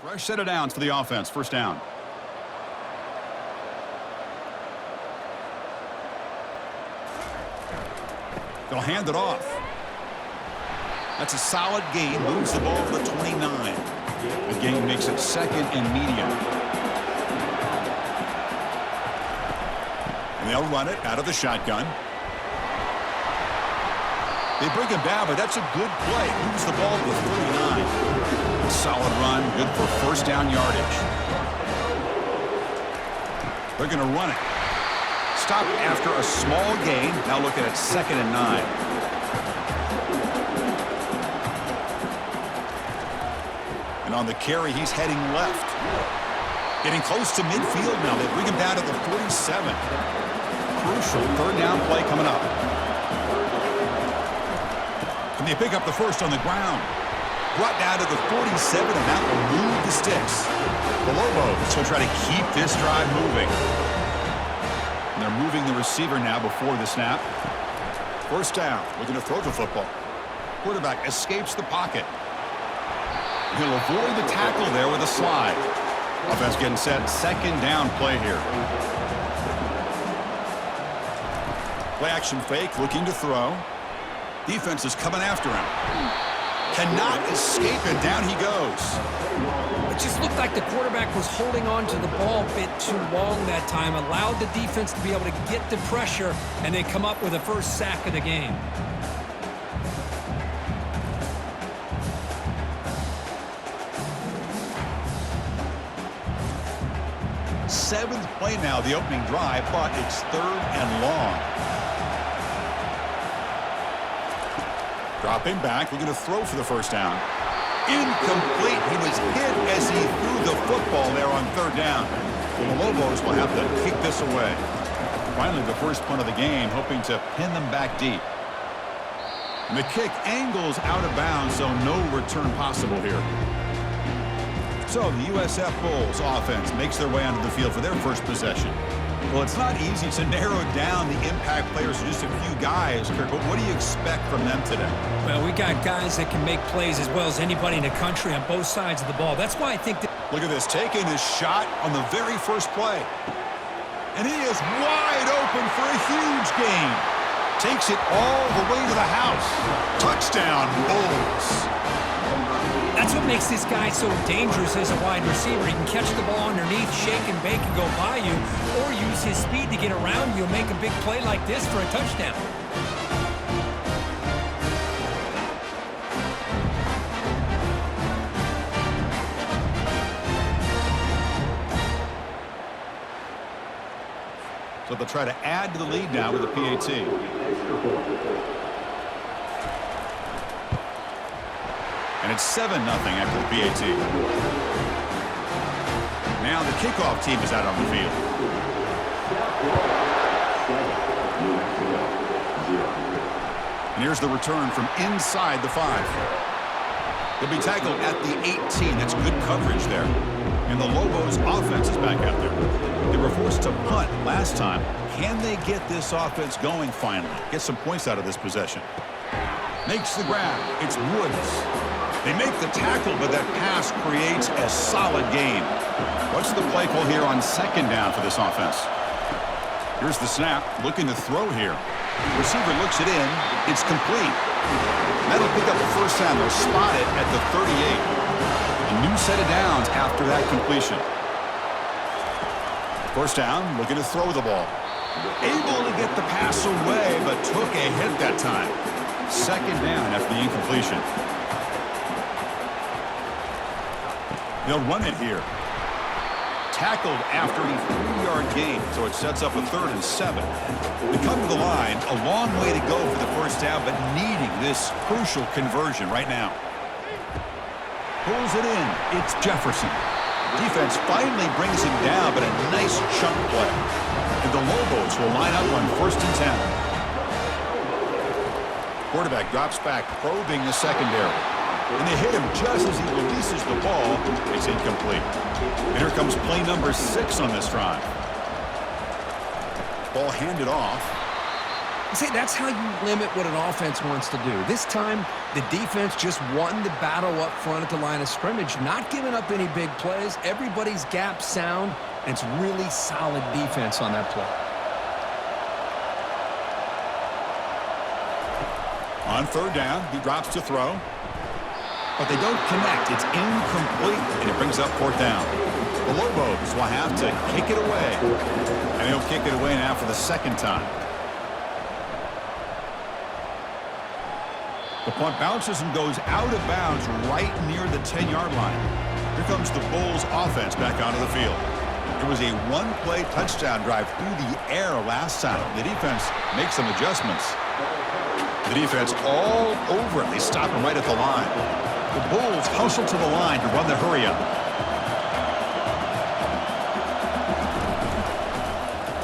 Fresh set of downs for the offense. First down. They'll hand it off. That's a solid gain. Moves the ball to the 29. The gain makes it second and medium. And they'll run it out of the shotgun. They bring him down, but that's a good play. Moves the ball to the 39. Solid run. Good for first down yardage. They're going to run it. Stop after a small gain. Now looking at second and 9. And on the carry, he's heading left. Getting close to midfield now. They bring him down to the 47. Crucial third down play coming up. And they pick up the first on the ground. Brought down to the 47, and that will move the sticks. The Lobos will try to keep this drive moving. And they're moving the receiver now before the snap. First down, looking to throw the football. Quarterback escapes the pocket. He'll avoid the tackle there with a slide. Offense getting set. Second down play here. Play action fake, looking to throw. Defense is coming after him. Cannot escape it. Down he goes. It just looked like the quarterback was holding on to the ball a bit too long that time. Allowed the defense to be able to get the pressure and then come up with the first sack of the game. Seventh play now, the opening drive, but it's third and long. Dropping back, looking to throw for the first down. Incomplete. He was hit as he threw the football there on third down. The Lobos will have to kick this away. Finally, the first punt of the game, hoping to pin them back deep. And the kick angles out of bounds, so no return possible here. So the USF Bulls offense makes their way onto the field for their first possession. Well, it's not easy to narrow down the impact players to just a few guys, Kirk, but what do you expect from them today? Well, we got guys that can make plays as well as anybody in the country on both sides of the ball. That's why I think that... Look at this, taking his shot on the very first play. And he is wide open for a huge gain. Takes it all the way to the house. Touchdown, Bulls. That's what makes this guy so dangerous as a wide receiver. He can catch the ball underneath, shake and bake and go by you, or use his speed to get around you and make a big play like this for a touchdown. So they'll try to add to the lead now with a PAT. And it's 7-0 after the PAT. Now the kickoff team is out on the field. And here's the return from inside the 5. They'll be tackled at the 18. That's good coverage there. And the Lobos offense is back out there. They were forced to punt last time. Can they get this offense going finally? Get some points out of this possession. Makes the grab. It's Woods. They make the tackle, but that pass creates a solid gain. What's the play call here on second down for this offense? Here's the snap, looking to throw here. Receiver looks it in. It's complete. That'll pick up the first down. They'll spot it at the 38. A new set of downs after that completion. First down, looking to throw the ball. Able to get the pass away, but took a hit that time. Second down after the incompletion. They'll run it here. Tackled after a 3-yard gain, so it sets up a 3rd and 7. They come to the line, a long way to go for the first down, but needing this crucial conversion right now. Pulls it in. It's Jefferson. Defense finally brings him down, but a nice chunk play. And the Lobos will line up on 1st and 10. Quarterback drops back, probing the secondary. And they hit him just as he releases the ball. It's incomplete. And here comes play number 6 on this drive. Ball handed off. See, that's how you limit what an offense wants to do. This time, the defense just won the battle up front at the line of scrimmage, not giving up any big plays. Everybody's gap sound, and it's really solid defense on that play. On third down, he drops to throw. But they don't connect. It's incomplete, and it brings up fourth down. The Lobos will have to kick it away. And he'll kick it away now for the second time. The punt bounces and goes out of bounds right near the 10-yard line. Here comes the Bulls offense back onto the field. It was a one-play touchdown drive through the air last time. The defense makes some adjustments. The defense all over it. They stop him right at the line. The Bulls hustle to the line to run the hurry-up.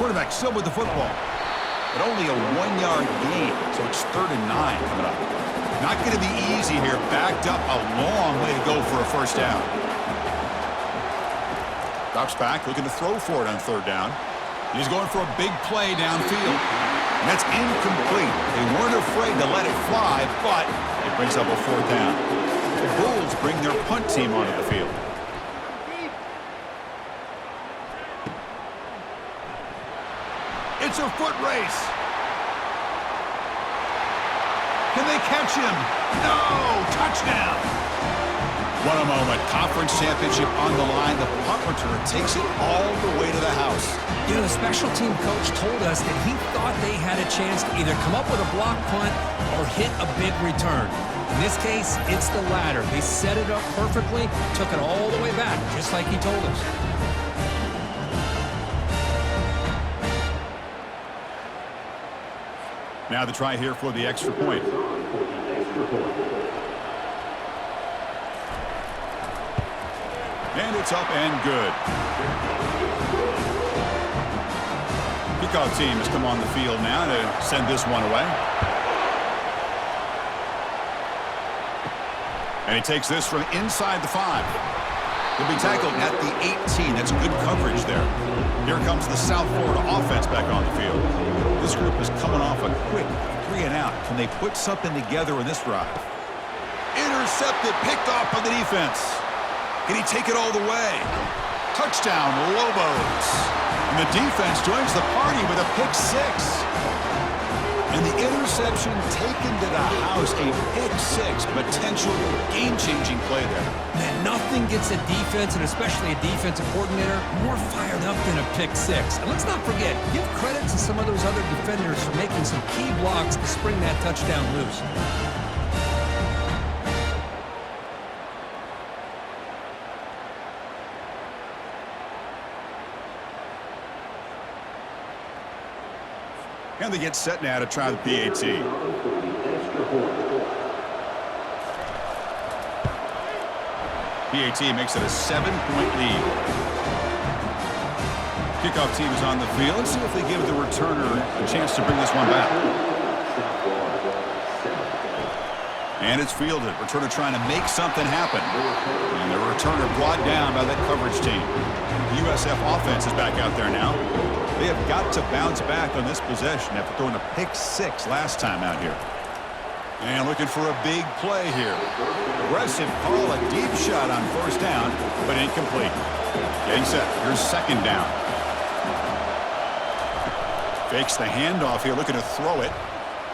Quarterback still with the football. But only a one-yard gain, so it's 3rd and 9 coming up. Not going to be easy here. Backed up a long way to go for a first down. Drops back, looking to throw for it on third down. He's going for a big play downfield. And that's incomplete. They weren't afraid to let it fly, but it brings up a fourth down. The Bulls bring their punt team onto the field. It's a foot race. Can they catch him? No! Touchdown! What a moment. Conference championship on the line. The punt returner takes it all the way to the house. You know, the special team coach told us that he thought they had a chance to either come up with a block punt or hit a big return. In this case, it's the latter. They set it up perfectly, took it all the way back, just like he told us. Now the try here for the extra point. And it's up and good. Kickoff team has come on the field now to send this one away. And he takes this from inside the 5. He'll be tackled at the 18. That's good coverage there. Here comes the South Florida offense back on the field. This group is coming off a quick 3-and-out. Can they put something together in this drive? Intercepted, picked off by the defense. Can he take it all the way? Touchdown, Lobos. And the defense joins the party with a pick 6. And the interception taken to the house, a pick 6, potential game-changing play there. Man, nothing gets a defense, and especially a defensive coordinator, more fired up than a pick 6. And let's not forget, give credit to some of those other defenders for making some key blocks to spring that touchdown loose. And they get set now to try the PAT. PAT makes it a 7-point lead. Kickoff team is on the field. Let's see if they give the returner a chance to bring this one back. And it's fielded. Returner trying to make something happen. And the returner brought down by that coverage team. The USF offense is back out there now. They have got to bounce back on this possession after throwing a pick 6 last time out here. And looking for a big play here. Aggressive call, a deep shot on first down, but incomplete. Getting set. Here's second down. Fakes the handoff here, looking to throw it.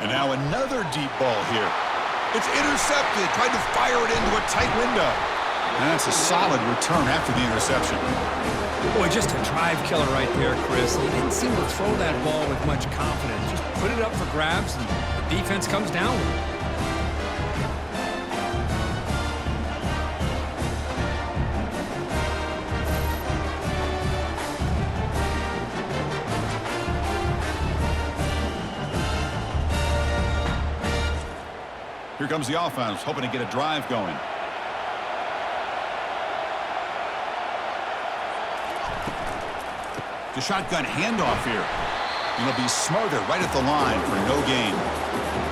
And now another deep ball here. It's intercepted. Tried to fire it into a tight window. And that's a solid return after the interception. Boy, just a drive killer right there, Chris. He didn't seem to throw that ball with much confidence. Just put it up for grabs, and the defense comes down with it. Here comes the offense, hoping to get a drive going. The shotgun handoff here. And it'll be smothered right at the line for no gain.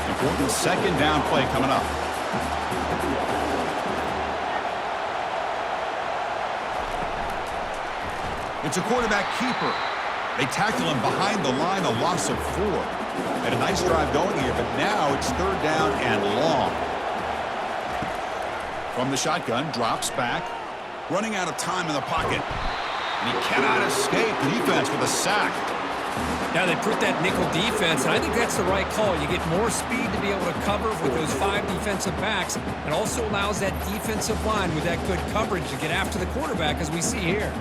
Important second down play coming up. It's a quarterback keeper. They tackle him behind the line, a loss of 4. Had a nice drive going here, but now it's 3rd down and long. From the shotgun, drops back, running out of time in the pocket. And he cannot escape. Defense with a sack. Now they put that nickel defense, and I think that's the right call. You get more speed to be able to cover with those 5 defensive backs. It also allows that defensive line with that good coverage to get after the quarterback, as we see here.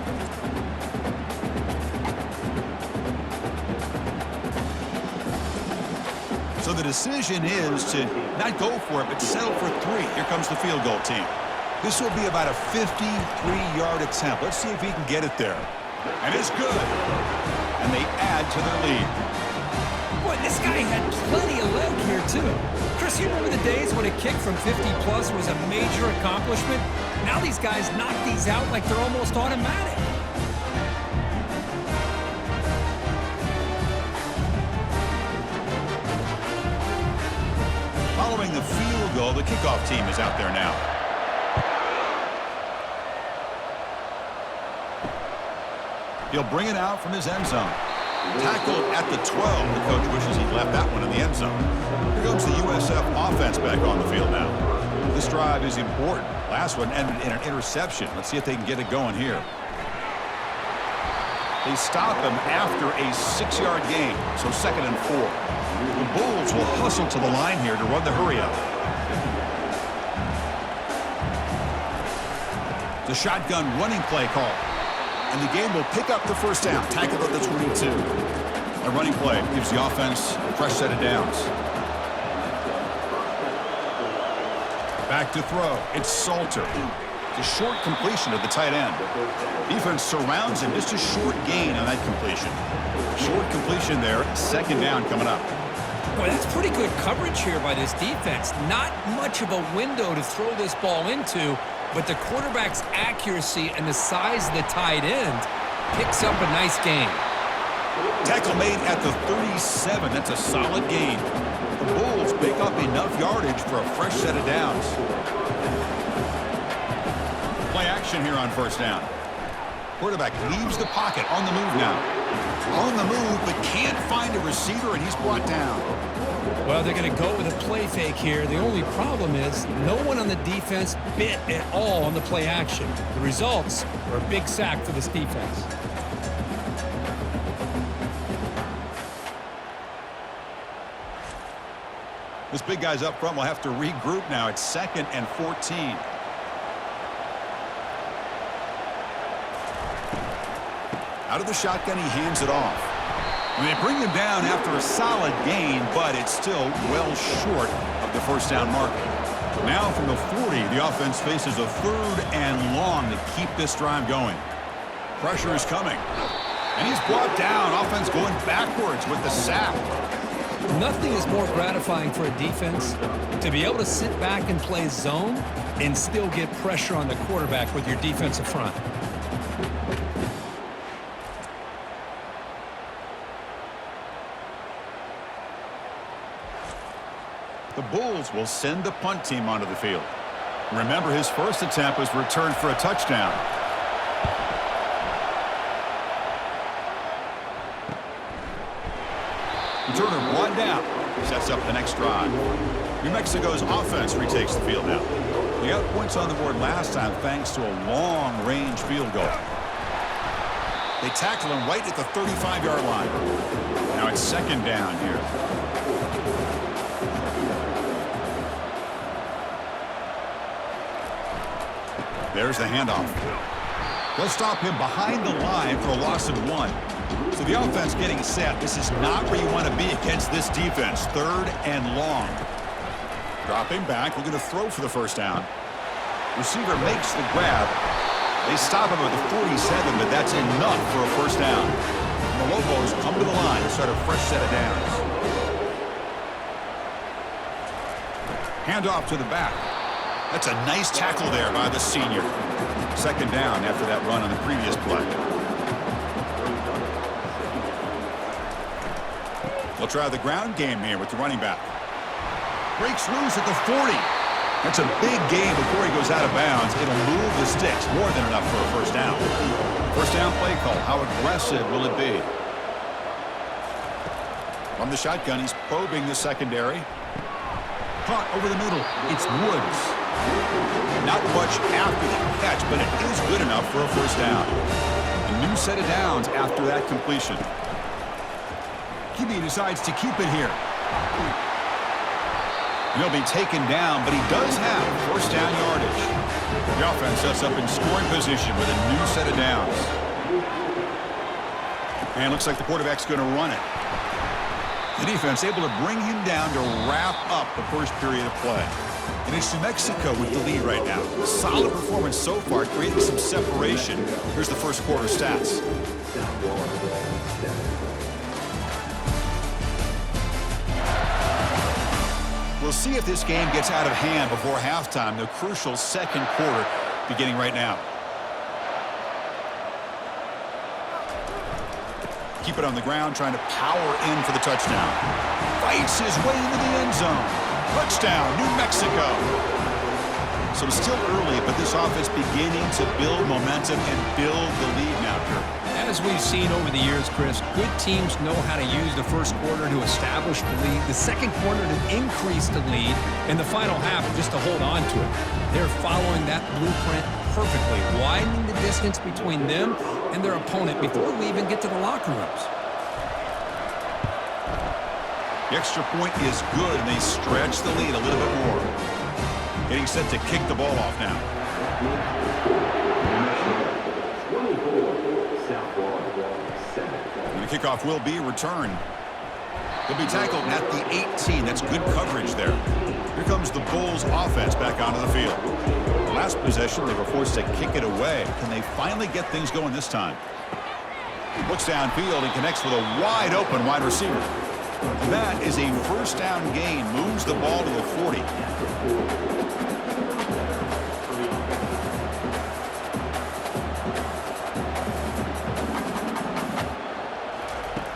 So the decision is to not go for it, but settle for 3. Here comes the field goal team. This will be about a 53-yard attempt. Let's see if he can get it there. And it's good. And they add to their lead. Boy, this guy had plenty of leg here, too. Chris, you remember the days when a kick from 50-plus was a major accomplishment? Now these guys knock these out like they're almost automatic. Following the field goal, the kickoff team is out there now. He'll bring it out from his end zone. Tackled at the 12. The coach wishes he'd left that one in the end zone. Here comes the USF offense back on the field now. This drive is important. Last one ended in an interception. Let's see if they can get it going here. They stop him after a 6-yard gain, so 2nd and 4. The Bulls will hustle to the line here to run the hurry up. The shotgun running play call. And the game will pick up the first down. Tackled at the 22. A running play gives the offense a fresh set of downs. Back to throw. It's Salter. It's a short completion of the tight end. Defense surrounds him. Just a short gain on that completion. Short completion there. 2nd down coming up. Boy, that's pretty good coverage here by this defense. Not much of a window to throw this ball into, but the quarterback's accuracy and the size of the tight end picks up a nice gain. Tackle made at the 37. That's a solid gain. The Bulls pick up enough yardage for a fresh set of downs. Play action here on 1st down. Quarterback leaves the pocket, on the move now. On the move, but can't find a receiver, and he's brought down. Well, they're going to go with a play fake here. The only problem is no one on the defense bit at all on the play action. The results are a big sack for this defense. This big guy's up front will have to regroup now. It's 2nd and 14. Out of the shotgun, he hands it off. And they bring him down after a solid gain, but it's still well short of the first down marker. Now from the 40, the offense faces a 3rd and long to keep this drive going. Pressure is coming. And he's brought down. Offense going backwards with the sack. Nothing is more gratifying for a defense to be able to sit back and play zone and still get pressure on the quarterback with your defensive front. The Bulls will send the punt team onto the field. Remember, his first attempt was returned for a touchdown. Returner brought down. Sets up the next drive. New Mexico's offense retakes the field now. They got points on the board last time thanks to a long-range field goal. They tackle him right at the 35-yard line. Now it's 2nd down here. There's the handoff. They'll stop him behind the line for a loss of 1. So the offense getting set. This is not where you want to be against this defense. 3rd and long. Dropping back, looking to throw for the first down. Receiver makes the grab. They stop him at the 47, but that's enough for a first down. And the Lobos come to the line to start a fresh set of downs. Handoff to the back. That's a nice tackle there by the senior. 2nd down after that run on the previous play. They'll try the ground game here with the running back. Breaks loose at the 40. That's a big gain before he goes out of bounds. It'll move the sticks more than enough for a first down. First down play call. How aggressive will it be? From the shotgun, he's probing the secondary. Caught over the middle. It's Woods. Not much after the catch, but it is good enough for a first down. A new set of downs after that completion. QB decides to keep it here. He'll be taken down, but he does have first down yardage. The offense sets up in scoring position with a new set of downs. And looks like the quarterback's going to run it. The defense able to bring him down to wrap up the first period of play. And it's New Mexico with the lead right now. Solid performance so far, creating some separation. Here's the first quarter stats. We'll see if this game gets out of hand before halftime. The crucial second quarter beginning right now. Keep it on the ground, trying to power in for the touchdown. Fights his way into the end zone. Touchdown, New Mexico. So it's still early, but this offense beginning to build momentum and build the lead now, Kirk. As we've seen over the years, Chris, good teams know how to use the first quarter to establish the lead, the second quarter to increase the lead, and the final half just to hold on to it. They're following that blueprint perfectly, widening the distance between them and their opponent before we even get to the locker rooms. The extra point is good, and they stretch the lead a little bit more. Getting set to kick the ball off now. And the kickoff will be returned. He'll be tackled at the 18. That's good coverage there. Here comes the Bulls offense back onto the field. The last possession, they were forced to kick it away. Can they finally get things going this time? Looks downfield and connects with a wide open wide receiver. And that is a first down gain. Moves the ball to the 40.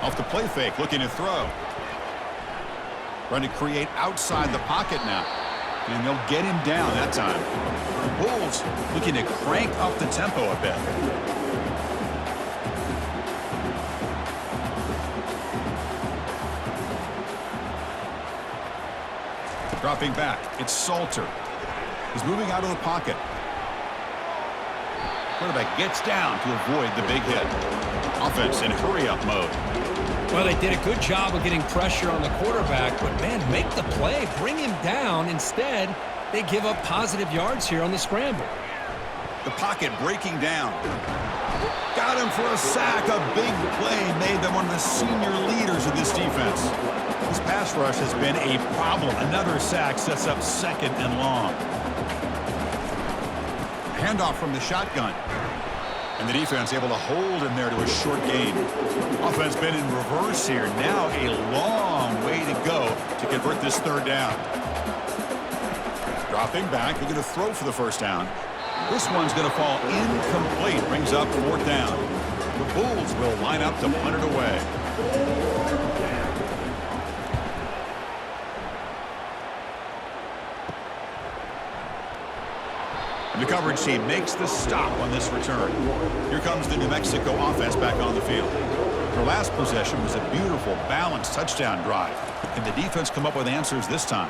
Off the play fake, looking to throw. Trying to create outside the pocket now. And they'll get him down that time. The Bulls looking to crank up the tempo a bit. Dropping back, it's Salter. He's moving out of the pocket. Quarterback gets down to avoid the big hit. Offense in hurry-up mode. Well, they did a good job of getting pressure on the quarterback, but, man, make the play, bring him down. Instead, they give up positive yards here on the scramble. The pocket breaking down. Got him for a sack. A big play made them one of the senior leaders of this defense. This pass rush has been a problem. Another sack sets up second and long. Handoff from the shotgun. And the defense able to hold him there to a short gain. Offense been in reverse here. Now a long way to go to convert this third down. Dropping back. They're going to throw for the first down. This one's going to fall incomplete. Brings up fourth down. The Bulls will line up to punt it away. The coverage team makes the stop on this return. Here comes the New Mexico offense back on the field. Their last possession was a beautiful, balanced touchdown drive. Can the defense come up with answers this time?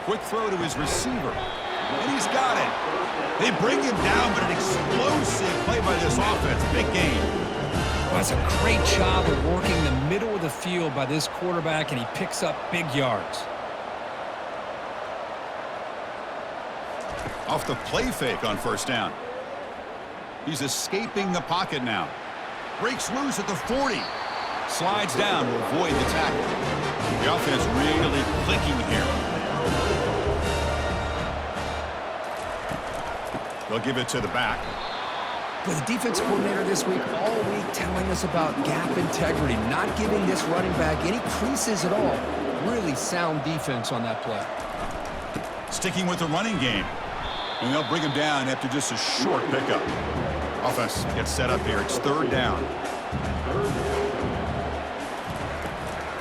Quick throw to his receiver. And he's got it. They bring him down, but an explosive play by this offense. Big game. Well, that's a great job of working the middle of the field by this quarterback, and he picks up big yards. Off the play fake on first down. He's escaping the pocket now. Breaks loose at the 40. Slides down to avoid the tackle. The offense really clicking here. They'll give it to the back. But the defense coordinator this week, all week telling us about gap integrity, not giving this running back any creases at all. Really sound defense on that play. Sticking with the running game. And they'll bring him down after just a short pickup. Offense gets set up here. It's third down.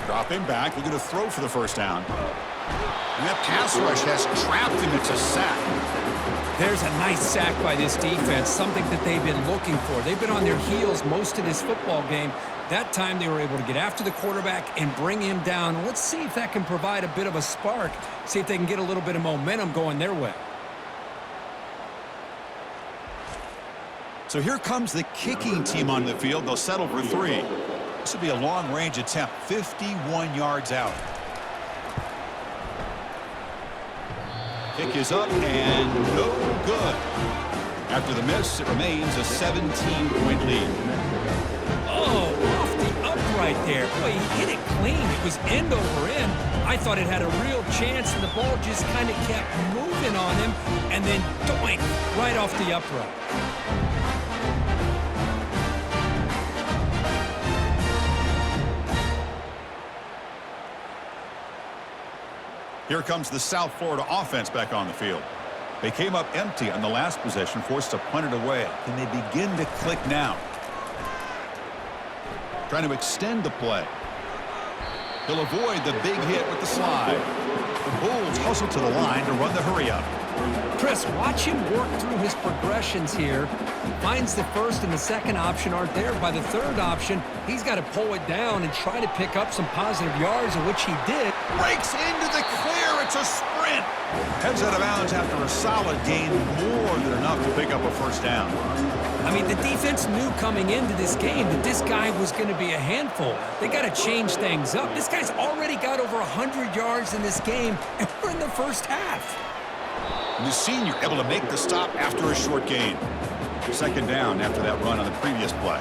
Dropping back. Looking to throw for the first down. And that pass rush has trapped him. It's a sack. There's a nice sack by this defense, something that they've been looking for. They've been on their heels most of this football game. That time they were able to get after the quarterback and bring him down. Let's see if that can provide a bit of a spark, see if they can get a little bit of momentum going their way. So here comes the kicking team on the field. They'll settle for 3. This will be a long-range attempt, 51 yards out. Kick is up and no good. After the miss, it remains a 17-point lead. Oh, off the upright there. Boy, he hit it clean. It was end over end. I thought it had a real chance, and the ball just kind of kept moving on him, and then doink, right off the upright. Here comes the South Florida offense back on the field. They came up empty on the last possession, forced to punt it away. Can they begin to click now? Trying to extend the play. He'll avoid the big hit with the slide. The Bulls hustle to the line to run the hurry up. Chris, watch him work through his progressions here. Finds the first and the second option aren't there. By the third option, he's got to pull it down and try to pick up some positive yards, of which he did. Breaks into the clear. It's a sprint. Heads out of bounds after a solid gain, more than enough to pick up a first down. I mean, the defense knew coming into this game that this guy was going to be a handful. They got to change things up. This guy's already got over 100 yards in this game, and we're in the first half. And the senior able to make the stop after a short gain. Second down after that run on the previous play.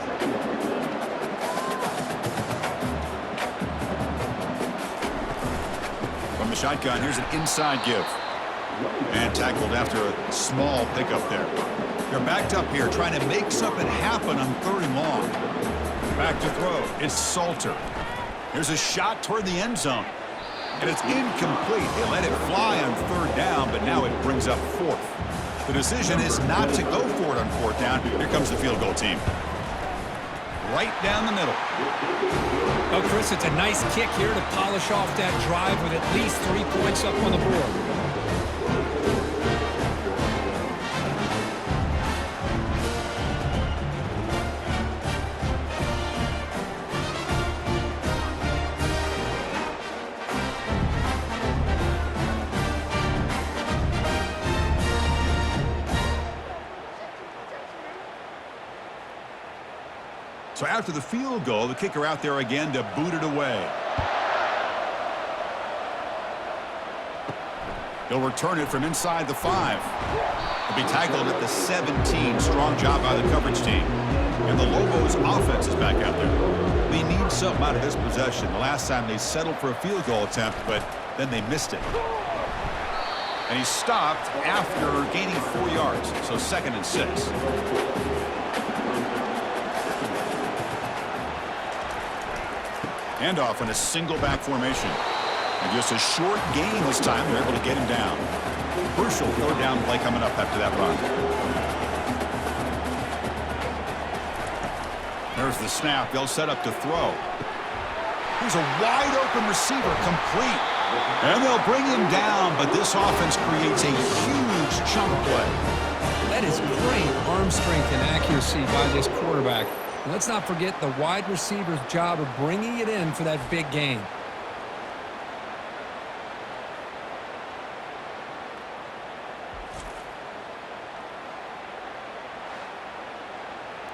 From the shotgun, here's an inside give. And tackled after a small pickup there. They're backed up here trying to make something happen on 3rd and long. Back to throw. It's Salter. Here's a shot toward the end zone. And it's incomplete. They let it fly on 3rd down, but now it brings up 4th. The decision is not to go for it on 4th down. Here comes the field goal team. Right down the middle. Oh, Chris, it's a nice kick here to polish off that drive with at least 3 points up on the board. So after the field goal, the kicker out there again to boot it away. He'll return it from inside the 5. He'll be tackled at the 17. Strong job by the coverage team. And the Lobos offense is back out there. They need something out of this possession. The last time they settled for a field goal attempt, but then they missed it. And he stopped after gaining 4 yards. So 2nd and 6. Handoff in a single back formation. And just a short gain this time. They're able to get him down. Crucial 4th down play coming up after that run. There's the snap. They'll set up to throw. Here's a wide open receiver, complete. And they'll bring him down, but this offense creates a huge chunk play. That is great arm strength and accuracy by this quarterback. Let's not forget the wide receiver's job of bringing it in for that big gain.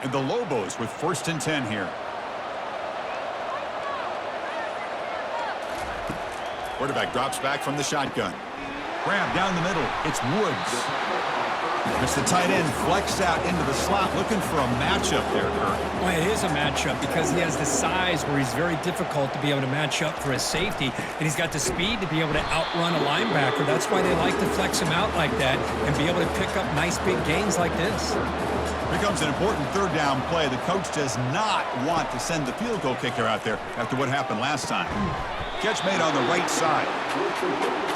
And the Lobos with 1st and 10 here. Quarterback drops back from the shotgun. Grab down the middle. It's Woods. It's the tight end flexed out into the slot, looking for a matchup there, Kurt. Well, it is a matchup because he has the size where he's very difficult to be able to match up for his safety, and he's got the speed to be able to outrun a linebacker. That's why they like to flex him out like that and be able to pick up nice big gains like this. Here comes an important 3rd down play. The coach does not want to send the field goal kicker out there after what happened last time. Catch made on the right side.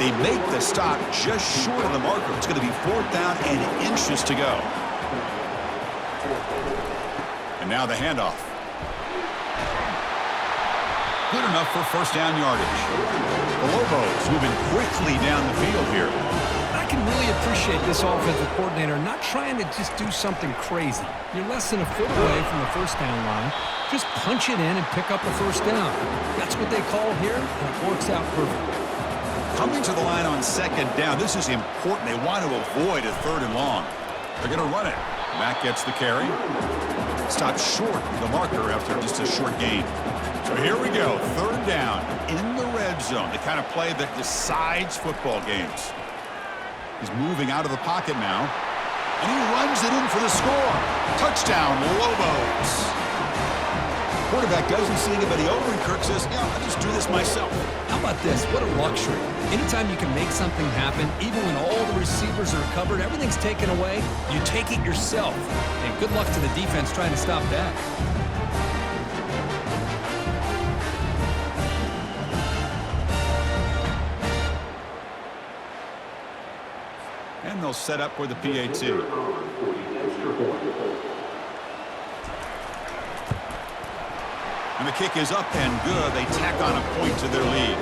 They make the stop just short of the marker. It's going to be 4th down and inches to go. And now the handoff. Good enough for 1st down yardage. The Lobos moving quickly down the field here. Not can really appreciate this offensive coordinator not trying to just do something crazy. You're less than a foot away from the first down line. Just punch it in and pick up a first down. That's what they call here, and it works out perfectly. Coming to the line on second down, this is important. They want to avoid a third and long. They're going to run it. Mack gets the carry. Stopped short of the marker after just a short gain. So here we go, third down in the red zone, the kind of play that decides football games. He's moving out of the pocket now, and he runs it in for the score. Touchdown, Lobos. Quarterback doesn't see anybody over, and Kirk says, yeah, I'll just do this myself. How about this? What a luxury. Anytime you can make something happen, even when all the receivers are covered, everything's taken away, you take it yourself. And good luck to the defense trying to stop that. And they'll set up for the PAT. And the kick is up and good. They tack on a point to their lead.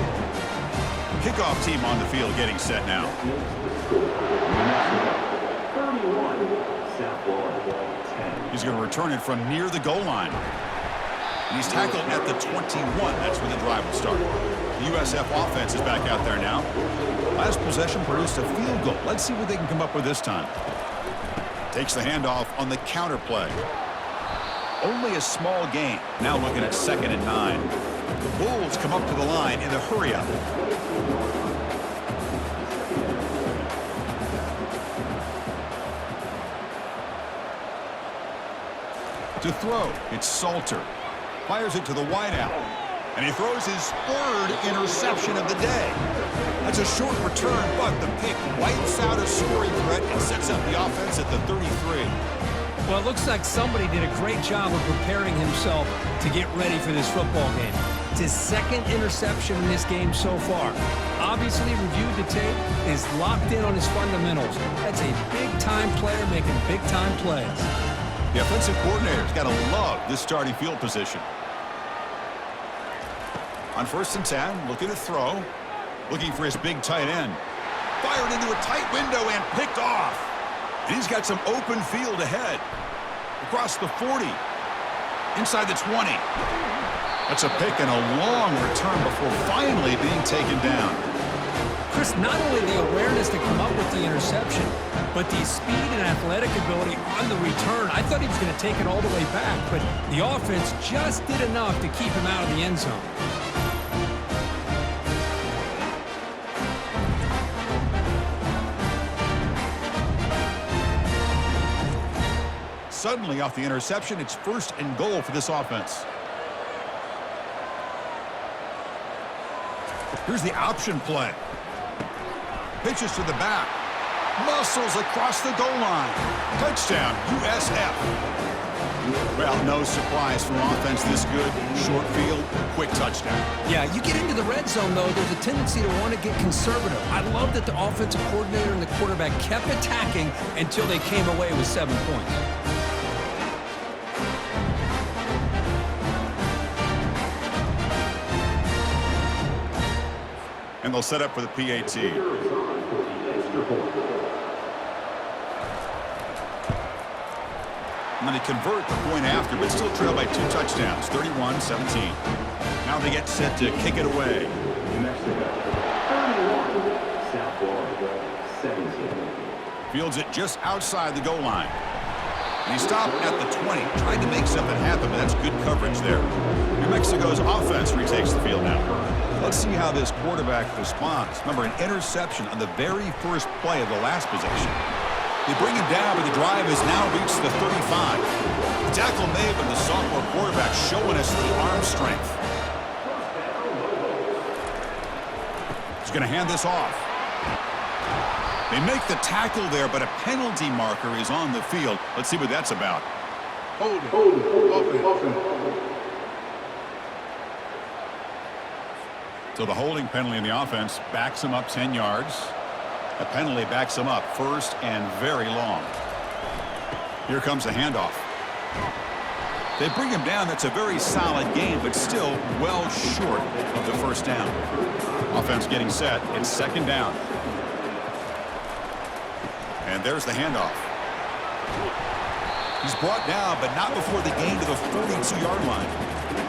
Kickoff team on the field getting set now. He's going to return it from near the goal line. And he's tackled at the 21. That's where the drive will start. The USF offense is back out there now. Last possession produced a field goal. Let's see what they can come up with this time. Takes the handoff on the counter play. Only a small gain. Now looking at 2nd and 9. The Bulls come up to the line in the hurry-up. To throw, it's Salter. Fires it to the wideout. And he throws his 3rd interception of the day. That's a short return, but the pick wipes out a scoring threat and sets up the offense at the 33. Well, it looks like somebody did a great job of preparing himself to get ready for this football game. It's his 2nd interception in this game so far. Obviously reviewed the tape, is locked in on his fundamentals. That's a big-time player making big-time plays. The offensive coordinator's got to love this starting field position. On 1st and 10, looking to throw. Looking for his big tight end. Fired into a tight window and picked off. And he's got some open field ahead. Across the 40. Inside the 20. That's a pick and a long return before finally being taken down. Chris, not only the awareness to come up with the interception, but the speed and athletic ability on the return. I thought he was going to take it all the way back, but the offense just did enough to keep him out of the end zone. Suddenly, off the interception, it's 1st and goal for this offense. Here's the option play. Pitches to the back. Muscles across the goal line. Touchdown, USF. Well, no surprise from offense this good. Short field, quick touchdown. Yeah, you get into the red zone, though, there's a tendency to want to get conservative. I love that the offensive coordinator and the quarterback kept attacking until they came away with 7 points. And they'll set up for the PAT. And they convert the point after, but still trail by 2 touchdowns, 31-17. Now they get set to kick it away. Fields it just outside the goal line. And he stopped at the 20, tried to make something happen, but that's good coverage there. New Mexico's offense retakes the field now. Let's see how this quarterback responds. Remember, an interception on the very first play of the last possession. They bring him down, but the drive has now reached the 35. The tackle made, but the sophomore quarterback showing us the arm strength. He's going to hand this off. They make the tackle there, but a penalty marker is on the field. Let's see what that's about. Hold it. So the holding penalty in the offense backs him up 10 yards. A penalty backs him up 1st and very long. Here comes the handoff. They bring him down. That's a very solid gain, but still well short of the 1st down. Offense getting set. It's 2nd down. And there's the handoff. He's brought down, but not before the gain to the 42-yard line.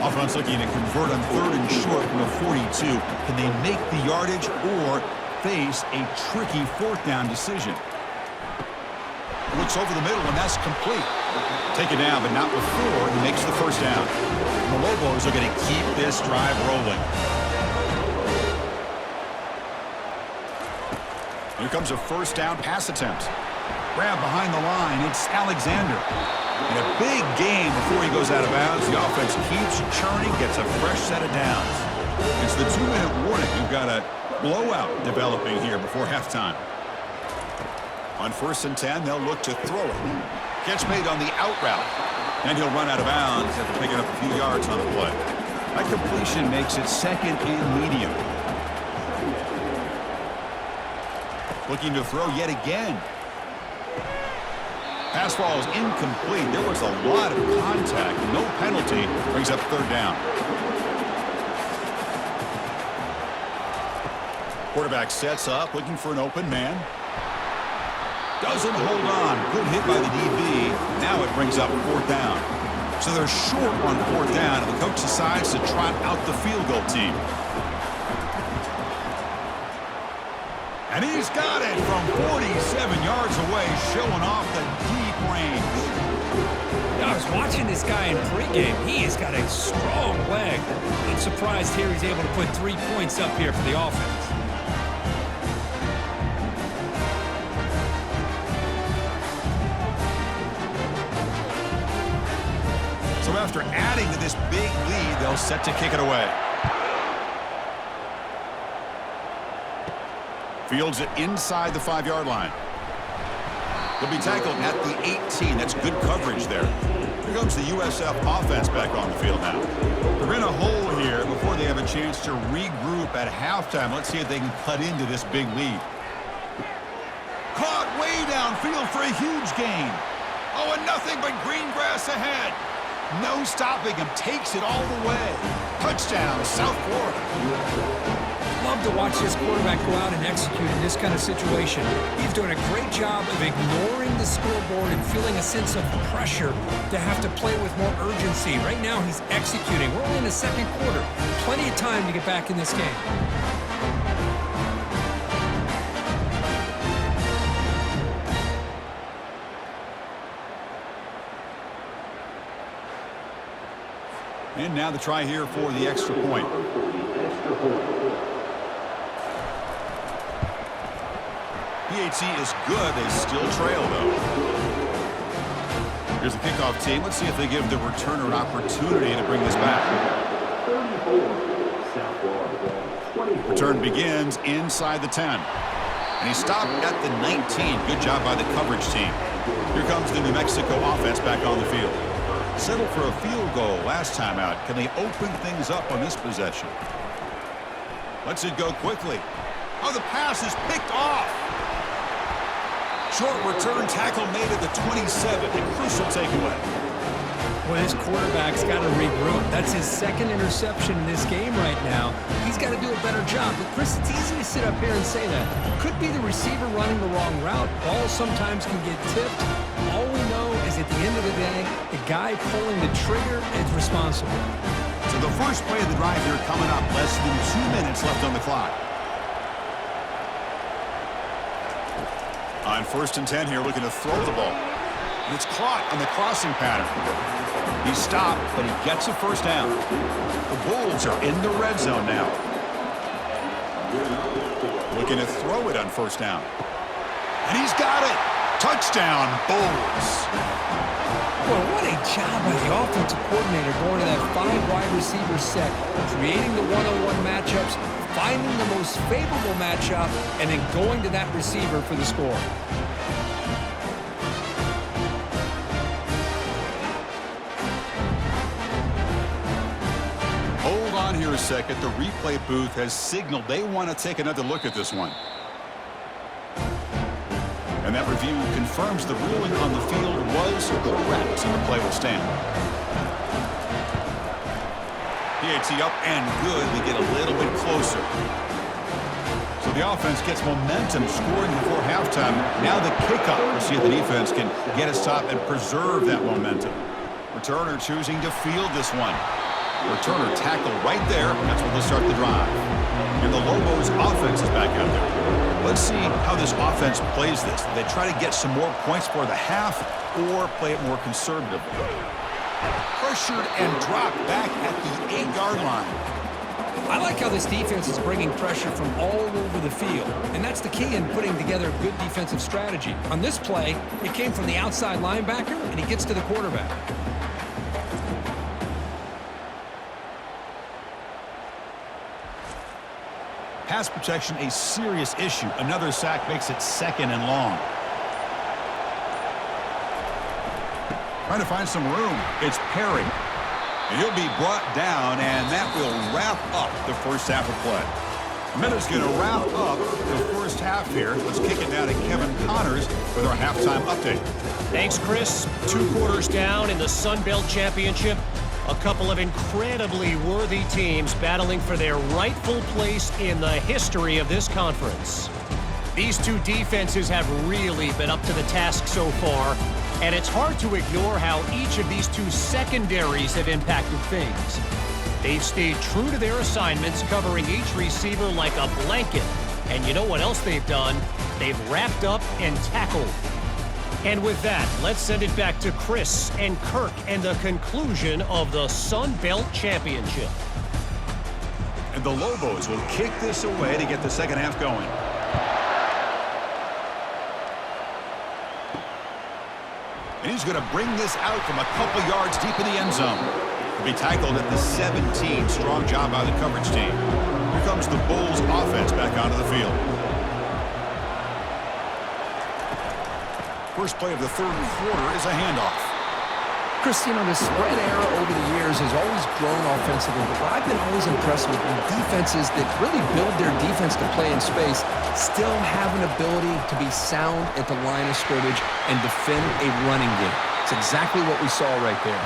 Offense looking to convert on 3rd and short from the 42. Can they make the yardage or face a tricky 4th down decision? Looks over the middle, and that's complete. Take it down, but not before he makes the 1st down. The Lobos are going to keep this drive rolling. Here comes a 1st down pass attempt. Grab behind the line. It's Alexander. And a big game before he goes out of bounds. The offense keeps churning, gets a fresh set of downs. It's the 2-minute warning. You've got a blowout developing here before halftime. On 1st and 10, they'll look to throw it. Catch made on the out route. And he'll run out of bounds after picking up a few yards on the play. That completion makes it 2nd and medium. Looking to throw yet again. Pass ball is incomplete. There was a lot of contact. No penalty. Brings up 3rd down. Quarterback sets up, looking for an open man. Doesn't hold on. Good hit by the DB. Now it brings up 4th down. So they're short on 4th down, and the coach decides to trot out the field goal team. And he's got it from 47 yards away, showing off the deep range. I was watching this guy in pregame. He has got a strong leg. I'm surprised here he's able to put 3 points up here for the offense. So after adding to this big lead, they'll set to kick it away. Fields it inside the 5-yard line. They'll be tackled at the 18. That's good coverage there. Here comes the USF offense back on the field now. They're in a hole here before they have a chance to regroup at halftime. Let's see if they can cut into this big lead. Caught way downfield for a huge gain. Oh, and nothing but green grass ahead. No stopping him. Takes it all the way. Touchdown, South Florida. Love to watch this quarterback go out and execute in this kind of situation. He's doing a great job of ignoring the scoreboard and feeling a sense of pressure to have to play with more urgency. Right now, he's executing. We're only in the 2nd quarter. Plenty of time to get back in this game. And now the try here for the extra point. PAT is good. They still trail, though. Here's the kickoff team. Let's see if they give the returner an opportunity to bring this back. Return begins inside the 10. And he stopped at the 19. Good job by the coverage team. Here comes the New Mexico offense back on the field. Settled for a field goal last time out. Can they open things up on this possession? Lets it go quickly. Oh, the pass is picked off. Short return tackle made at the 27. A crucial takeaway. Well, this quarterback's got to regroup. That's his 2nd interception in this game right now. He's got to do a better job. But, Chris, it's easy to sit up here and say that. Could be the receiver running the wrong route. Balls sometimes can get tipped. All we know is at the end of the day, the guy pulling the trigger is responsible. So the first play of the drive here coming up. Less than 2 minutes left on the clock. On 1st and 10 here, looking to throw the ball. And it's caught on the crossing pattern. He stopped, but he gets a 1st down. The Bulls are in the red zone now. Looking to throw it on 1st down. And he's got it. Touchdown, Bulls. Well, what a job by the offensive coordinator going to that 5 wide receiver set, creating the one-on-one matchups, finding the most favorable matchup, and then going to that receiver for the score. Hold on here a second. The replay booth has signaled they want to take another look at this one. And that review confirms the ruling on the field was correct, and the play will stand. PAT up and good. We get a little bit closer. So the offense gets momentum scoring before halftime. Now the kickoff. We'll see if the defense can get a stop and preserve that momentum. Returner choosing to field this one. Returner tackle right there. That's where they'll start the drive. And the Lobos offense is back out there. Let's see how this offense plays this. Do they try to get some more points for the half or play it more conservatively? Pressured and dropped back at the 8-yard line. I like how this defense is bringing pressure from all over the field, and that's the key in putting together a good defensive strategy. On this play, it came from the outside linebacker, and he gets to the quarterback. Pass protection, a serious issue. Another sack makes it 2nd and long. Trying to find some room. It's Perry. And he'll be brought down, and that will wrap up the first half of play. A minute's going to wrap up the first half here. Let's kick it down to Kevin Connors with our halftime update. Thanks, Chris. 2 quarters down in the Sun Belt Championship. A couple of incredibly worthy teams battling for their rightful place in the history of this conference. These two defenses have really been up to the task so far, and it's hard to ignore how each of these two secondaries have impacted things. They've stayed true to their assignments, covering each receiver like a blanket. And you know what else they've done? They've wrapped up and tackled. And with that, let's send it back to Chris and Kirk and the conclusion of the Sun Belt Championship. And the Lobos will kick this away to get the second half going. And he's going to bring this out from a couple yards deep in the end zone. He'll be tackled at the 17. Strong job by the coverage team. Here comes the Bulls offense back onto the field. First play of the third quarter is a handoff. Chris, you know, the spread era over the years has always grown offensively, but what I've been always impressed with defenses that really build their defense to play in space still have an ability to be sound at the line of scrimmage and defend a running game. It's exactly what we saw right there.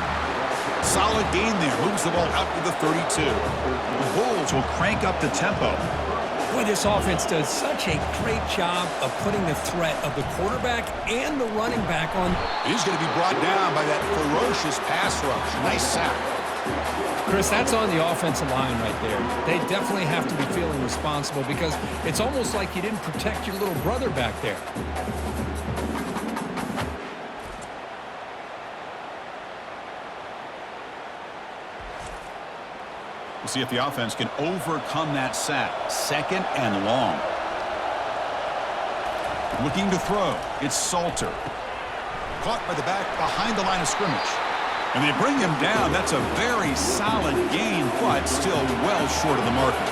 Solid gain there. Moves the ball out to the 32. The Bulls will crank up the tempo. Boy, this offense does such a great job of putting the threat of the quarterback and the running back on. He's going to be brought down by that ferocious pass rush. Nice sack. Chris, that's on the offensive line right there. They definitely have to be feeling responsible because it's almost like you didn't protect your little brother back there. We'll see if the offense can overcome that sack. 2nd and long. Looking to throw. It's Salter. Caught by the back behind the line of scrimmage. And they bring him down. That's a very solid gain, but still well short of the marker.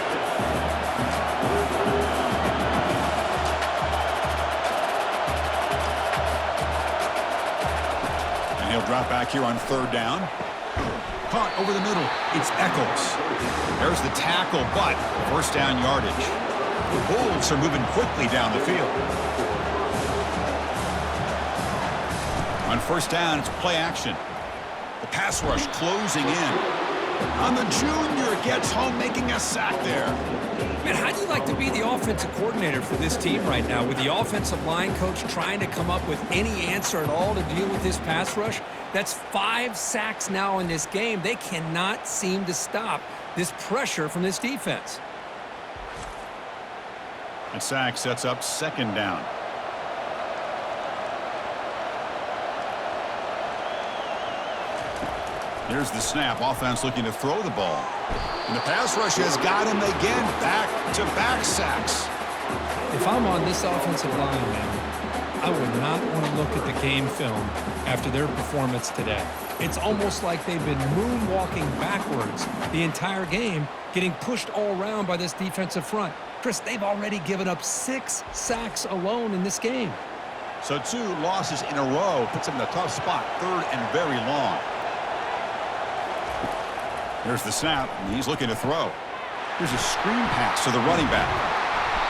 And he'll drop back here on 3rd down. Caught over the middle. It's Eccles. There's the tackle, but first down yardage. The Bulls are moving quickly down the field. On first down, it's play action. The pass rush closing in. On the junior, gets home, making a sack there. Man, how do you like to be the offensive coordinator for this team right now with the offensive line coach trying to come up with any answer at all to deal with this pass rush? That's 5 sacks now in this game. They cannot seem to stop this pressure from this defense. And sack sets up 2nd down. Here's the snap. Offense looking to throw the ball. And the pass rush has got him again. Back-to-back sacks. If I'm on this offensive line, man, I would not want to look at the game film after their performance today. It's almost like they've been moonwalking backwards the entire game, getting pushed all around by this defensive front. Chris, they've already given up 6 sacks alone in this game. So 2 losses in a row puts them in a tough spot. 3rd and very long. Here's the snap, and he's looking to throw. Here's a screen pass to the running back.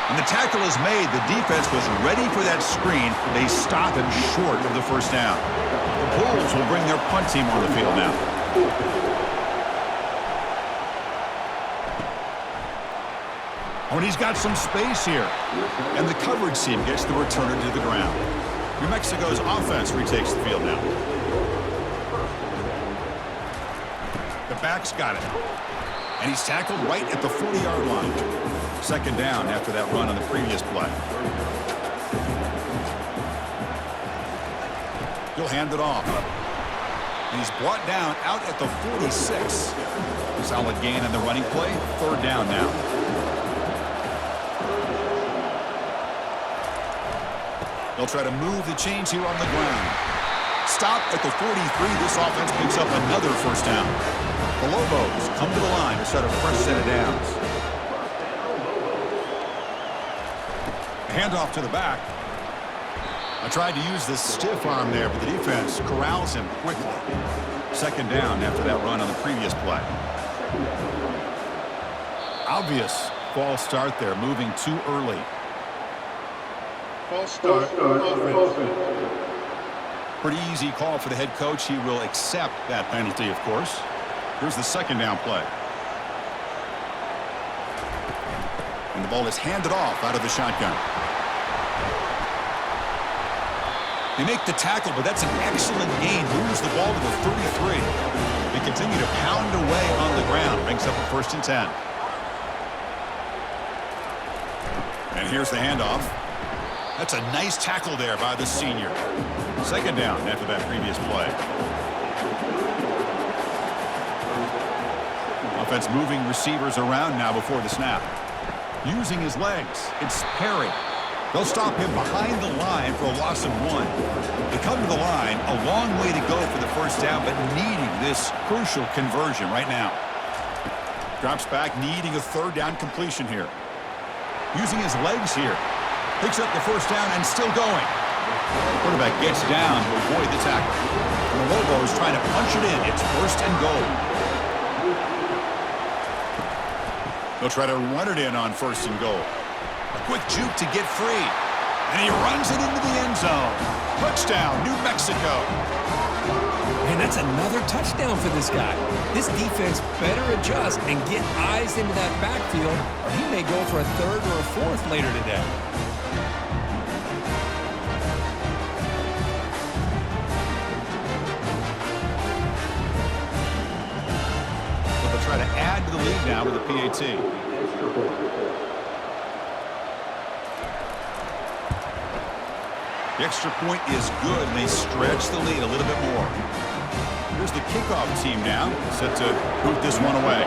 And the tackle is made. The defense was ready for that screen. They stop him short of the first down. The Bulls will bring their punt team on the field now. Oh, and he's got some space here. And the coverage team gets the returner to the ground. New Mexico's offense retakes the field now. The back's got it. And he's tackled right at the 40-yard line. Second down after that run on the previous play. He'll hand it off. And he's brought down out at the 46. Solid gain on the running play. Third down now. They'll try to move the chains here on the ground. Stop at the 43. This offense picks up another first down. The Lobos come to the line to set a fresh set of downs. Handoff to the back. I tried to use the stiff arm there, but the defense corrals him quickly. Second down after that run on the previous play. Obvious false start there, moving too early. False start. Offense. Pretty easy call for the head coach. He will accept that penalty, of course. Here's the second down play. And the ball is handed off out of the shotgun. They make the tackle, but that's an excellent gain. Moves the ball to the 33. They continue to pound away on the ground. Brings up a 1st and 10. And here's the handoff. That's a nice tackle there by the senior. Second down after that previous play. Offense moving receivers around now before the snap. Using his legs. It's Perry. They'll stop him behind the line for a loss of 1. They come to the line, a long way to go for the first down, but needing this crucial conversion right now. Drops back, needing a third down completion here. Using his legs here. Picks up the first down and still going. Quarterback gets down to avoid the tackle. And the Lobos trying to punch it in. It's 1st and goal. They'll try to run it in on 1st and goal. A quick juke to get free. And he runs it into the end zone. Touchdown, New Mexico. And that's another touchdown for this guy. This defense better adjust and get eyes into that backfield, or he may go for a 3rd or a 4th later today. Try to add to the lead now with a PAT. The extra point is good, and they stretch the lead a little bit more. Here's the kickoff team now, set to boot this one away.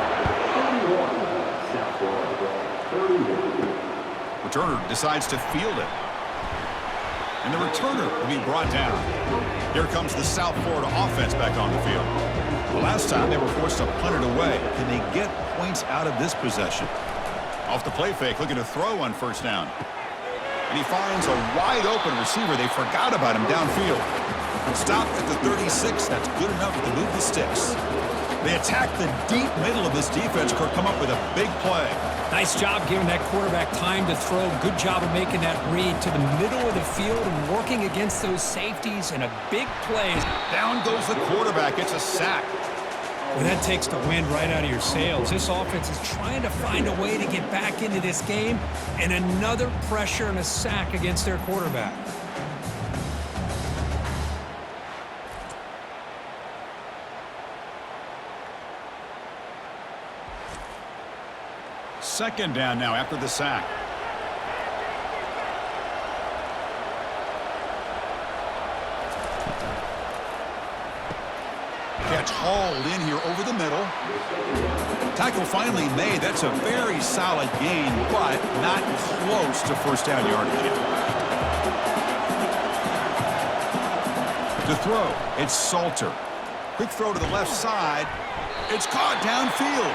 Returner decides to field it. And the returner will be brought down. Here comes the South Florida offense back on the field. The last time they were forced to punt it away. Can they get points out of this possession? Off the play fake, looking to throw on 1st down. And he finds a wide open receiver. They forgot about him downfield. Stop at the 36. That's good enough to move the sticks. They attack the deep middle of this defense. Could come up with a big play. Nice job giving that quarterback time to throw. Good job of making that read to the middle of the field and working against those safeties and a big play. Down goes the quarterback. It's a sack. Well, that takes the wind right out of your sails. This offense is trying to find a way to get back into this game, and another pressure and a sack against their quarterback. Second down now after the sack. Catch hauled in here over the middle. Tackle finally made. That's a very solid gain, but not close to 1st down yardage yet. To throw, it's Salter. Quick throw to the left side. It's caught downfield.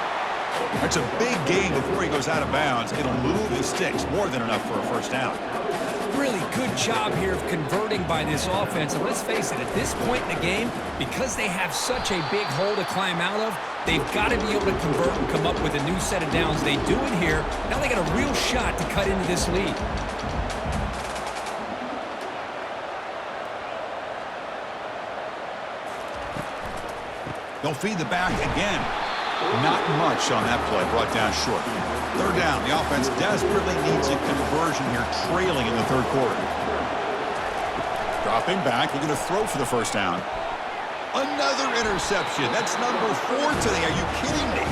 That's a big gain before he goes out of bounds. It'll move and sticks. More than enough for a 1st down. Really good job here of converting by this offense. And let's face it, at this point in the game, because they have such a big hole to climb out of, they've got to be able to convert and come up with a new set of downs. They do it here. Now they got a real shot to cut into this lead. They'll feed the back again. Not much on that play, brought down short. Third down, the offense desperately needs a conversion here, trailing in the third quarter. Dropping back, looking to throw for the first down. Another interception. That's number 4 today. Are you kidding me?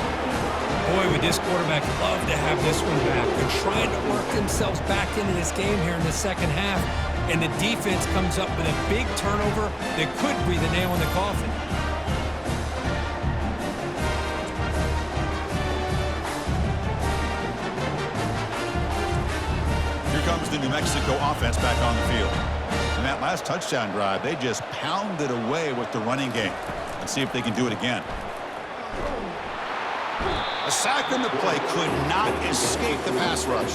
Boy, would this quarterback love to have this one back. They're trying to work themselves back into this game here in the second half, and the defense comes up with a big turnover that could be the nail in the coffin. Comes the New Mexico offense back on the field. In that last touchdown drive, they just pounded away with the running game. Let's see if they can do it again. A sack on the play could not escape the pass rush.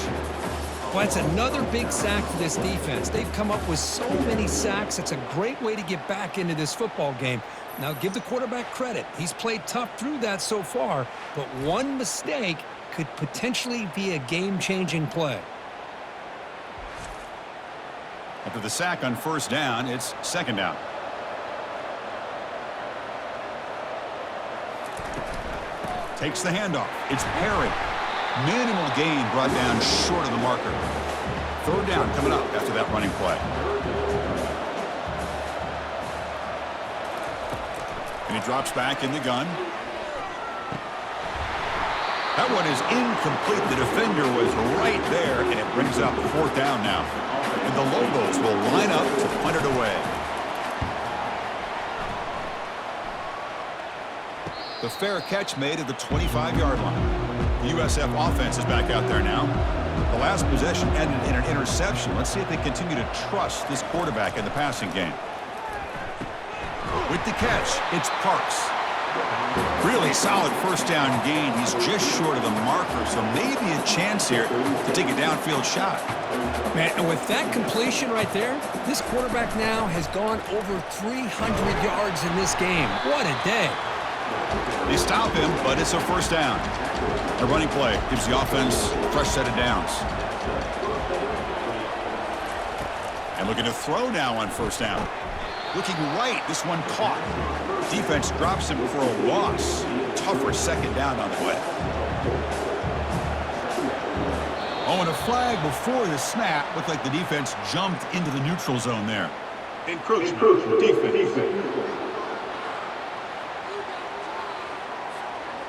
Well, that's another big sack for this defense. They've come up with so many sacks. It's a great way to get back into this football game. Now, give the quarterback credit. He's played tough through that so far, but one mistake could potentially be a game-changing play. After the sack on first down, it's second down. Takes the handoff. It's Perry. Minimal gain brought down short of the marker. Third down coming up after that running play. And he drops back in the gun. That one is incomplete. The defender was right there, and it brings up fourth down now. And the Lobos will line up to punt it away. The fair catch made at the 25-yard line. The USF offense is back out there now. The last possession ended in an interception. Let's see if they continue to trust this quarterback in the passing game. With the catch, it's Parks. Really solid first down gain. He's just short of the marker, so maybe a chance here to take a downfield shot. Man, and with that completion right there, this quarterback now has gone over 300 yards in this game. What a day. They stop him, but it's a first down. The running play gives the offense a fresh set of downs. And looking to throw now on first down. Looking right, this one caught. Defense drops him for a loss. Tougher second down on the way. Oh, and a flag before the snap. Looked like the defense jumped into the neutral zone there. Encroachment. Defense.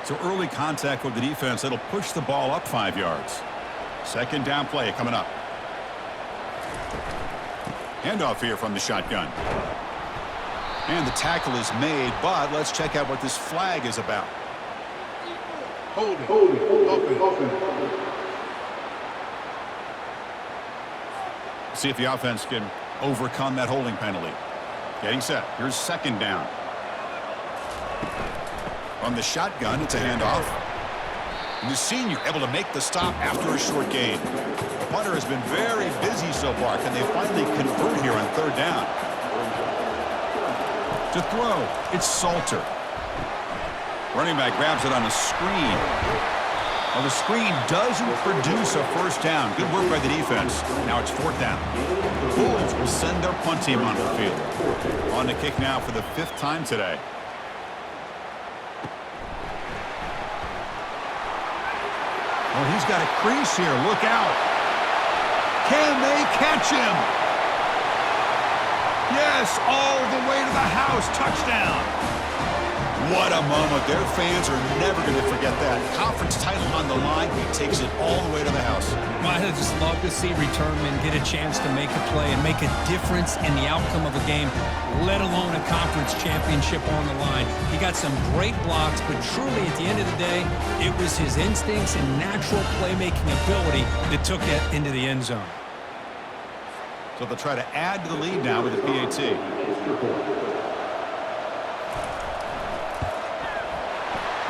So early contact with the defense. That'll push the ball up 5 yards. Second down play coming up. Handoff here from the shotgun. And the tackle is made, but let's check out what this flag is about. Hold it. Open. See if the offense can overcome that holding penalty. Getting set. Here's second down. From the shotgun, it's a handoff. And the senior able to make the stop after a short gain. The punter has been very busy so far. Can they finally convert here on third down? To throw, it's Salter. Running back grabs it on a screen. Well, the screen doesn't produce a first down. Good work by the defense. Now it's fourth down. The Bulls will send their punt team onto the field. On to kick now for the 5th time today. Well, he's got a crease here. Look out. Can they catch him? Yes, all the way to the house. Touchdown. What a moment. Their fans are never going to forget that. Conference title on the line. He takes it all the way to the house. Well, I just love to see returnmen get a chance to make a play and make a difference in the outcome of a game, let alone a conference championship on the line. He got some great blocks, but truly at the end of the day, it was his instincts and natural playmaking ability that took it into the end zone. So they'll try to add to the lead now with the PAT.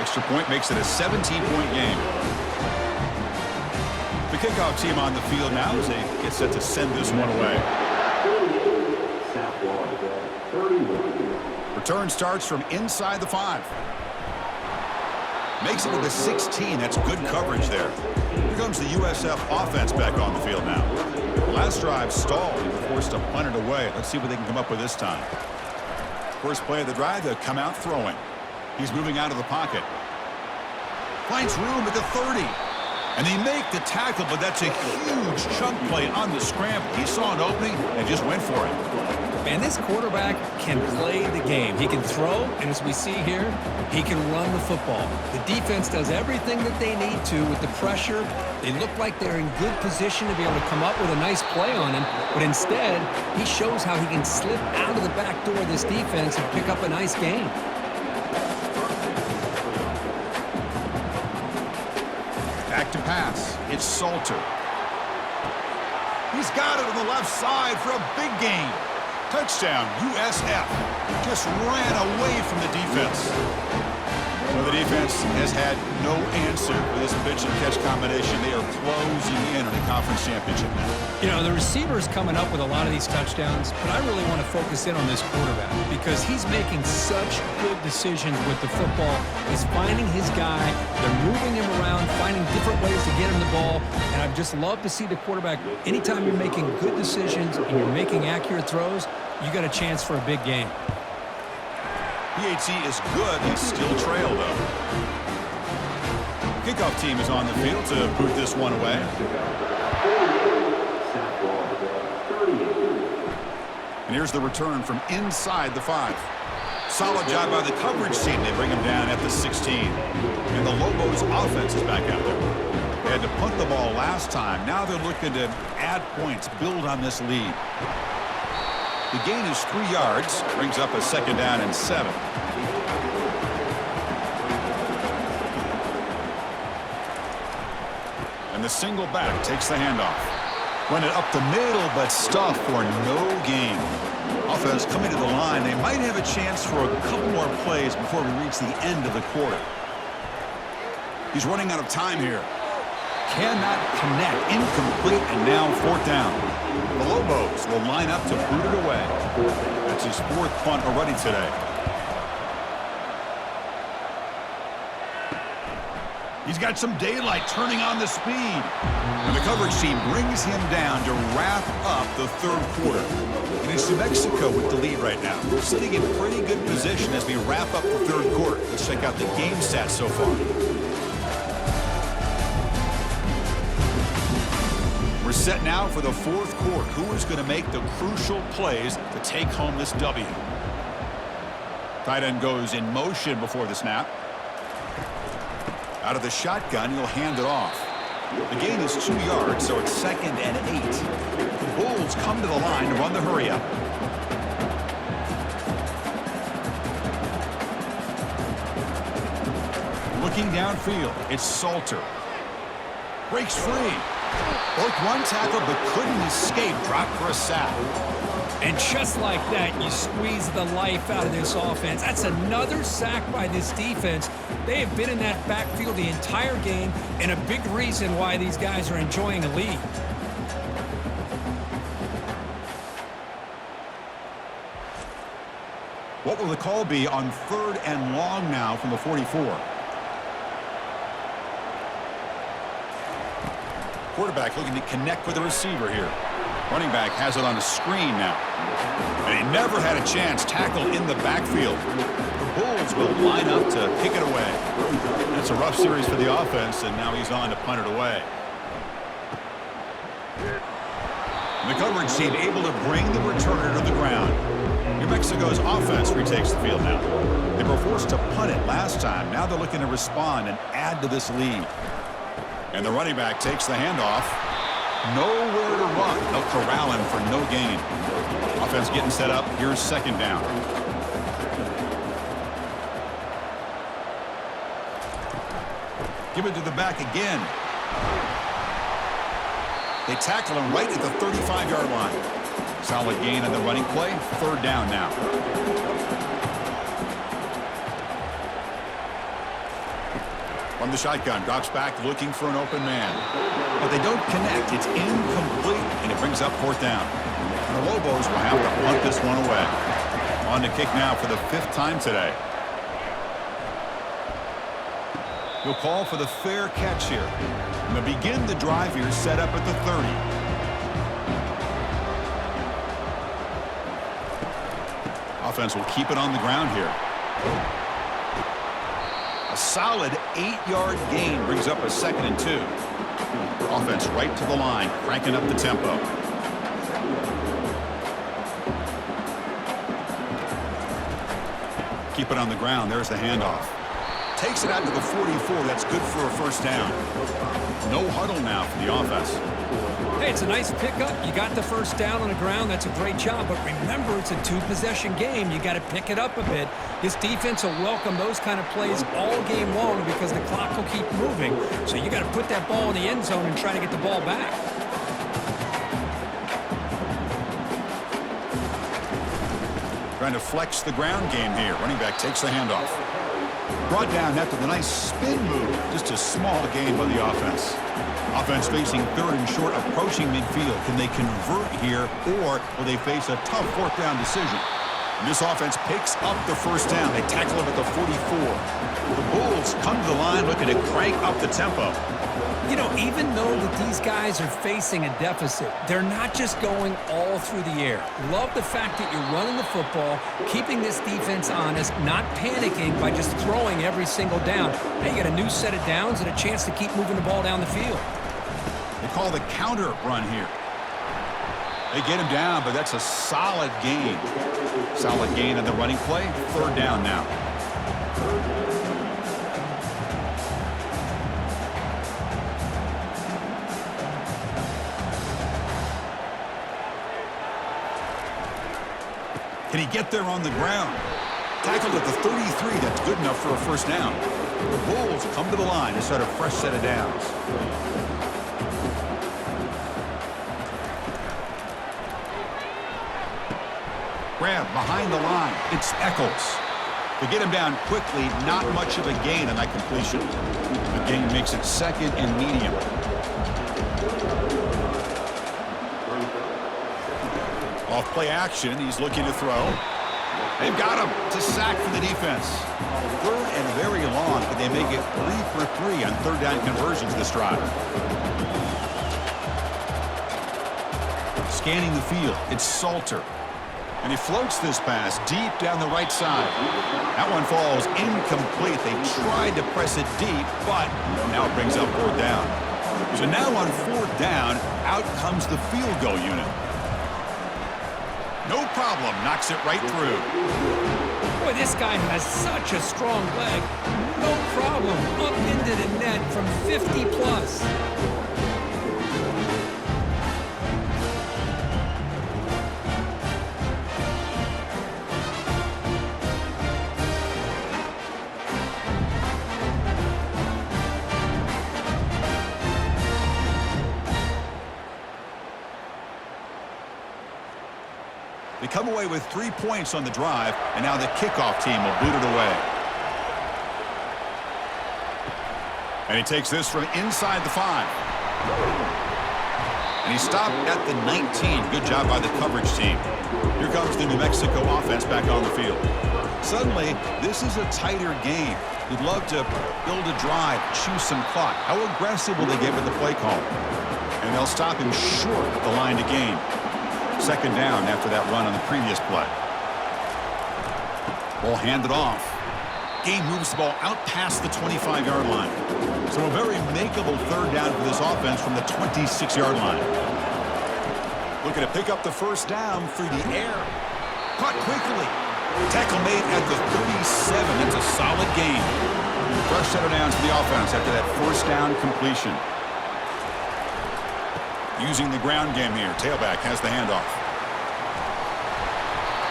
Extra point makes it a 17-point game. The kickoff team on the field now as they get set to send this one away. Return starts from inside the 5. Makes it with a 16. That's good coverage there. Here comes the USF offense back on the field now. Last drive stalled and forced to punt it away. Let's see what they can come up with this time. First play of the drive, they'll come out throwing. He's moving out of the pocket. Finds room at the 30. And they make the tackle, but that's a huge chunk play on the scramble. He saw an opening and just went for it. Man, this quarterback can play the game. He can throw, and as we see here, he can run the football. The defense does everything that they need to with the pressure. They look like they're in good position to be able to come up with a nice play on him, but instead, he shows how he can slip out of the back door of this defense and pick up a nice gain. Back to pass. It's Salter. He's got it on the left side for a big gain. Touchdown, USF. Just ran away from the defense. Well, the defense has had no answer for this pitch-and-catch combination. They are closing in on the conference championship now. You know, the receiver's coming up with a lot of these touchdowns, but I really want to focus in on this quarterback because he's making such good decisions with the football. He's finding his guy. They're moving him around, finding different ways to get him the ball, and I've just loved to see the quarterback. Anytime you're making good decisions and you're making accurate throws, you got a chance for a big game. PHC is good. They still trail, though. Kickoff team is on the field to boot this one away. And here's the return from inside the 5. Solid job by the coverage team. They bring him down at the 16. And the Lobos offense is back out there. They had to punt the ball last time. Now they're looking to add points, build on this lead. The gain is 3 yards, brings up a 2nd down and 7. And the single back takes the handoff. Run it up the middle, but stuffed for no gain. Offense coming to the line. They might have a chance for a couple more plays before we reach the end of the quarter. He's running out of time here. Cannot connect. Incomplete, and now 4th down. The Lobos will line up to boot it away. That's his 4th punt already today. He's got some daylight turning on the speed. And the coverage team brings him down to wrap up the 3rd quarter. And it's New Mexico with the lead right now. We're sitting in pretty good position as we wrap up the 3rd quarter. Let's check out the game stats so far. We're set now for the 4th quarter. Who is going to make the crucial plays to take home this W? Tight end goes in motion before the snap. Out of the shotgun, he'll hand it off. The gain is 2 yards, so it's 2nd and 8. The Bulls come to the line to run the hurry-up. Looking downfield, it's Salter. Breaks free. Broke one tackle, but couldn't escape. Dropped for a sack. And just like that, you squeeze the life out of this offense. That's another sack by this defense. They have been in that backfield the entire game, and a big reason why these guys are enjoying a lead. What will the call be on 3rd and long now from the 44? Quarterback looking to connect with the receiver here. Running back has it on a screen now. And he never had a chance. Tackle in the backfield. The Bulls will line up to kick it away. That's a rough series for the offense, and now he's on to punt it away. And the coverage team able to bring the returner to the ground. New Mexico's offense retakes the field now. They were forced to punt it last time. Now they're looking to respond and add to this lead. And the running back takes the handoff. Nowhere to run. They'll corral him for no gain. Offense getting set up. Here's 2nd down. Give it to the back again. They tackle him right at the 35-yard line. Solid gain on the running play. 3rd down now. From the shotgun, drops back looking for an open man. But they don't connect. It's incomplete, and it brings up 4th down. And the Lobos will have to punt this one away. On to kick now for the 5th time today. He'll call for the fair catch here. And they'll begin the drive here, set up at the 30. Offense will keep it on the ground here. A solid 8-yard gain brings up a 2nd and 2. Offense right to the line, cranking up the tempo. Keep it on the ground. There's the handoff. Takes it out to the 44. That's good for a first down. No huddle now for the offense. Hey, it's a nice pickup. You got the first down on the ground. That's a great job. But remember, it's a 2-possession game. You got to pick it up a bit. This defense will welcome those kind of plays all game long because the clock will keep moving. So you got to put that ball in the end zone and try to get the ball back. Trying to flex the ground game here. Running back takes the handoff. Brought down after the nice spin move. Just a small gain by the offense. Offense facing 3rd and short, approaching midfield. Can they convert here, or will they face a tough 4th down decision? And this offense picks up the first down. They tackle him at the 44. The Bulls come to the line looking to crank up the tempo. You know, even though that these guys are facing a deficit, they're not just going all through the air. Love the fact that you're running the football, keeping this defense honest, not panicking by just throwing every single down. Now you got a new set of downs and a chance to keep moving the ball down the field. They call the counter run here. They get him down, but that's a solid gain. Solid gain on the running play. 3rd down now. Can he get there on the ground? Tackled at the 33. That's good enough for a first down. The Bulls come to the line to start a fresh set of downs. Grab behind the line. It's Eccles. They get him down quickly. Not much of a gain on that completion. The gain makes it 2nd and medium. Off play action, he's looking to throw. They've got him to sack for the defense. 3rd and very long, but they make it 3 for 3 on 3rd down conversions this drive. Scanning the field, it's Salter. And he floats this pass deep down the right side. That one falls incomplete. They tried to press it deep, but now it brings up 4th down. So now on 4th down, out comes the field goal unit. No problem, knocks it right through. Boy, this guy has such a strong leg. No problem, up into the net from 50 plus. They come away with 3 points on the drive, and now the kickoff team will boot it away. And he takes this from inside the 5. And he stopped at the 19. Good job by the coverage team. Here comes the New Mexico offense back on the field. Suddenly, this is a tighter game. You'd love to build a drive, choose some clock. How aggressive will they get with the play call? And they'll stop him short at the line to gain. 2nd down after that run on the previous play. Ball handed off. Game moves the ball out past the 25-yard line. So a very makeable 3rd down for this offense from the 26-yard line. Looking to pick up the first down through the air. Caught quickly. Tackle made at the 37. That's a solid gain. Fresh set of downs for the offense after that first down completion. Using the ground game here. Tailback has the handoff.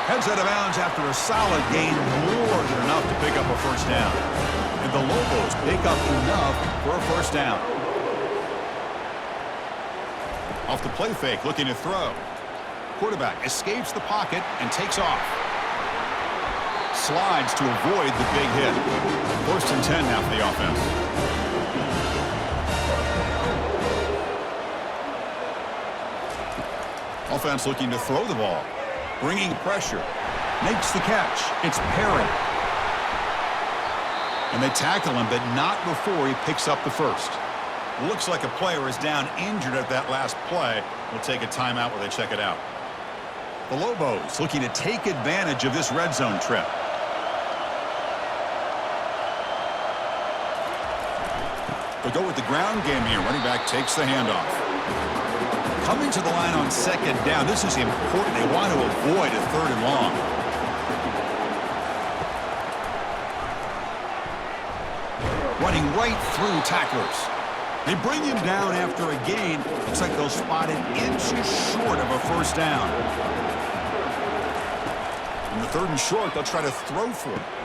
Heads out of bounds after a solid gain, more than enough to pick up a first down. And the Lobos pick up enough for a first down. Off the play fake, looking to throw. Quarterback escapes the pocket and takes off. Slides to avoid the big hit. 1st and 10 now for the offense. Offense looking to throw the ball. Bringing pressure. Makes the catch. It's Perry. And they tackle him, but not before he picks up the first. Looks like a player is down injured at that last play. We'll take a timeout while they check it out. The Lobos looking to take advantage of this red zone trip. They'll go with the ground game here. Running back takes the handoff. Coming to the line on second down. This is important. They want to avoid a third and long. Running right through tacklers. They bring him down after a gain. Looks like they'll spot it inches short of a first down. In the third and short, they'll try to throw for it.